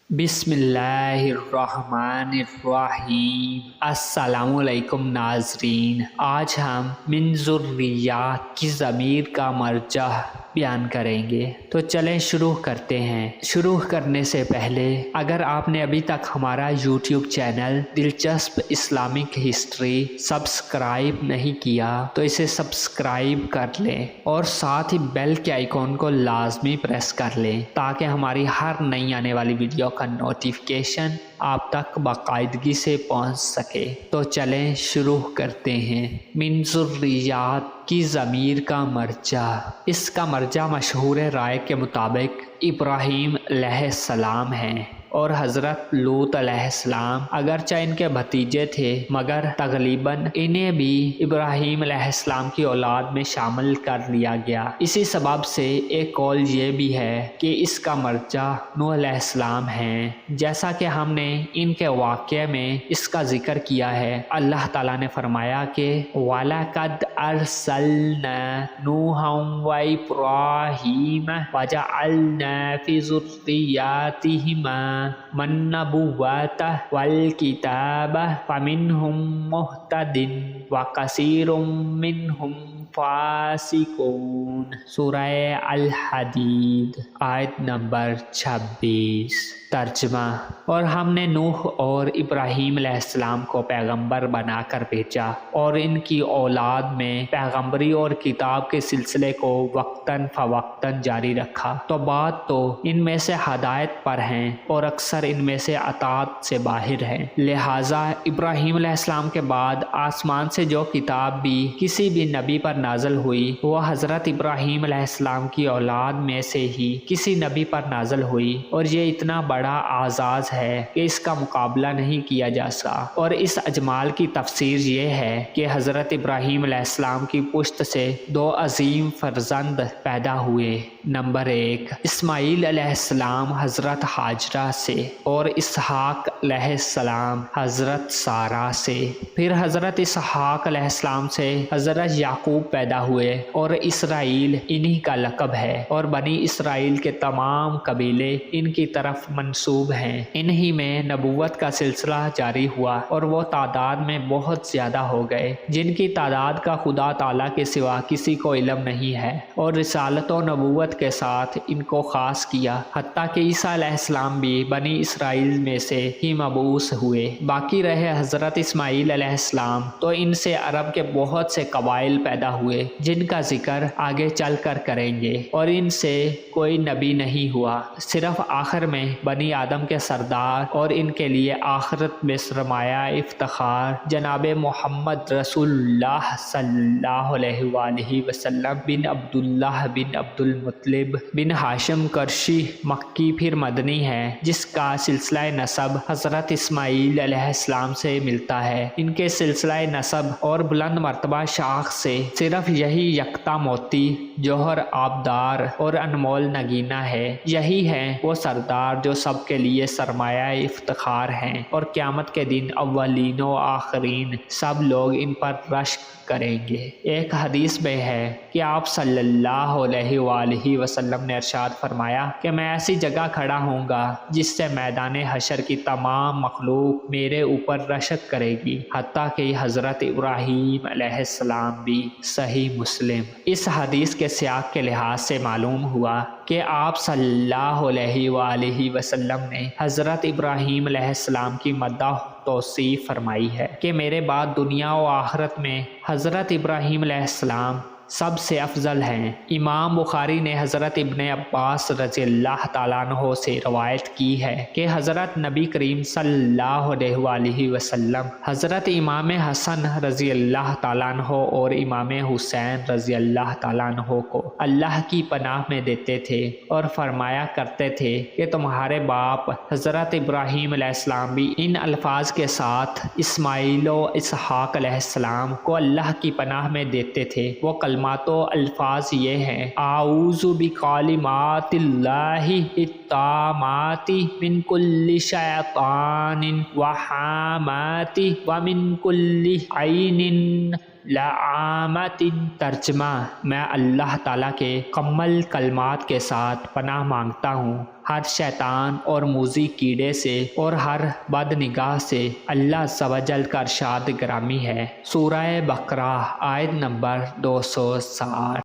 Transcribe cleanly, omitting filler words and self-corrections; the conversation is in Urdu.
بسم اللہ الرحمن الرحیم۔ السلام علیکم ناظرین، آج ہم من ذریات کی ضمیر کا مرجع بیان کریں گے، تو چلیں شروع کرتے ہیں۔ شروع کرنے سے پہلے اگر آپ نے ابھی تک ہمارا یوٹیوب چینل دلچسپ اسلامک ہسٹری سبسکرائب نہیں کیا تو اسے سبسکرائب کر لیں اور ساتھ ہی بیل کے آئیکن کو لازمی پریس کر لیں تاکہ ہماری ہر نئی آنے والی ویڈیو کا نوٹیفیکیشن آپ تک باقاعدگی سے پہنچ سکے۔ تو چلیں شروع کرتے ہیں۔ من ذریات کی ضمیر کا مرجع۔ اس کا مرجع مشہور رائے کے مطابق ابراہیم علیہ السلام ہیں اور حضرت لوط علیہ السلام، اگرچہ ان کے بھتیجے تھے مگر تقریباً انہیں بھی ابراہیم علیہ السلام کی اولاد میں شامل کر لیا گیا۔ اسی سبب سے ایک قول یہ بھی ہے کہ اس کا مرجع نوح علیہ السلام ہیں۔ جیسا کہ ہم نے ان کے واقعے میں اس کا ذکر کیا ہے، اللہ تعالیٰ نے فرمایا کہ وَلَقَدْ أَرْسَلْنَا نُوحًا وَإِبْرَاهِيمَ وَجَعَلْنَا فِي ذُرِّيَّاتِهِمَا النبوة والکتاب فمنهم مہتد وکثیر منهم فاسقون۔ سورہ الحدید آیت نمبر 26۔ ترجمہ: اور ہم نے نوح اور ابراہیم علیہ السلام کو پیغمبر بنا کر بھیجا اور ان کی اولاد میں پیغمبری اور کتاب کے سلسلے کو وقتاً فوقتاً جاری رکھا، تو بات تو ان میں سے ہدایت پر ہیں اور اکثر ان میں سے اطاعت سے باہر ہیں۔ لہٰذا ابراہیم علیہ السلام کے بعد آسمان سے جو کتاب بھی کسی بھی نبی پر نازل ہوئی وہ حضرت ابراہیم علیہ السلام کی اولاد میں سے ہی کسی نبی پر نازل ہوئی، اور یہ اتنا بڑا اعزاز ہے کہ اس کا مقابلہ نہیں کیا جا سکتا۔ اور اس اجمال کی تفسیر یہ ہے کہ حضرت ابراہیم علیہ السلام کی پشت سے دو عظیم فرزند پیدا ہوئے۔ نمبر 1، اسماعیل علیہ السلام حضرت ہاجرہ سے اور اسحاق علیہ السلام حضرت سارہ سے۔ پھر حضرت اسحاق علیہ السلام سے حضرت یعقوب پیدا ہوئے اور اسرائیل انہی کا لقب ہے، اور بنی اسرائیل کے تمام قبیلے ان کی طرف منسوب ہیں۔ انہی میں نبوت کا سلسلہ جاری ہوا اور وہ تعداد میں بہت زیادہ ہو گئے جن کی تعداد کا خدا تعالیٰ کے سوا کسی کو علم نہیں ہے، اور رسالت و نبوت کے ساتھ ان کو خاص کیا، حتیٰ کہ عیسیٰ علیہ السلام بھی بنی اسرائیل میں سے ہی مبعوث ہوئے۔ باقی رہے حضرت اسماعیل علیہ السلام، تو ان سے عرب کے بہت سے قبائل پیدا ہوئے جن کا ذکر آگے چل کر کریں گے، اور ان سے کوئی نبی نہیں ہوا، صرف آخر میں بنی آدم کے سردار اور ان کے لیے آخرت میں سرمایہ افتخار جناب محمد رسول اللہ صلی اللہ علیہ وآلہ وسلم بن عبداللہ بن عبد المطلب بن ہاشم قرشی مکی پھر مدنی ہے، جس کا سلسلہ نسب حضرت اسماعیل علیہ السلام سے ملتا ہے۔ ان کے سلسلہ نسب اور بلند مرتبہ شاخ سے صرف یہی یکتا موتی جوہر آبدار اور انمول نگینہ ہے، یہی ہے وہ سردار جو سب کے لیے سرمایہ افتخار ہیں، اور قیامت کے دن اولین و آخرین سب لوگ ان پر رشک کریں گے۔ ایک حدیث میں ہے کہ آپ صلی اللہ علیہ وآلہ وسلم نے ارشاد فرمایا کہ میں ایسی جگہ کھڑا ہوں گا جس سے میدان حشر کی تمام مخلوق میرے اوپر رشک کرے گی، حتیٰ کہ حضرت ابراہیم علیہ السلام بھی۔ صحیح مسلم۔ اس حدیث کے سیاق کے لحاظ سے معلوم ہوا کہ آپ صلی اللہ علیہ وآلہ وسلم نے حضرت ابراہیم علیہ السلام کی مدح توصیف فرمائی ہے کہ میرے بعد دنیا و آخرت میں حضرت ابراہیم علیہ السلام سب سے افضل ہیں۔ امام بخاری نے حضرت ابن عباس رضی اللہ تعالیٰ عنہ سے روایت کی ہے کہ حضرت نبی کریم صلی اللہ علیہ وآلہ وسلم حضرت امام حسن رضی اللہ تعالیٰ عنہ اور امام حسین رضی اللہ تعالیٰ عنہ کو اللہ کی پناہ میں دیتے تھے اور فرمایا کرتے تھے کہ تمہارے باپ حضرت ابراہیم علیہ السلام بھی ان الفاظ کے ساتھ اسماعیل و اسحاق علیہ السلام کو اللہ کی پناہ میں دیتے تھے۔ وہ کلمات و الفاظ یہ ہیں: اعوذ بکلمات اللہ الطامات من كل شيطان وحامات ومن كل عين لعامت۔ ترجمہ: میں اللہ تعالیٰ کے کمل کلمات کے ساتھ پناہ مانگتا ہوں ہر شیطان اور موذی کیڑے سے اور ہر بد نگاہ سے۔ اللہ عز و جل کا ارشاد گرامی ہے، سورہ بقرہ آیت نمبر 260۔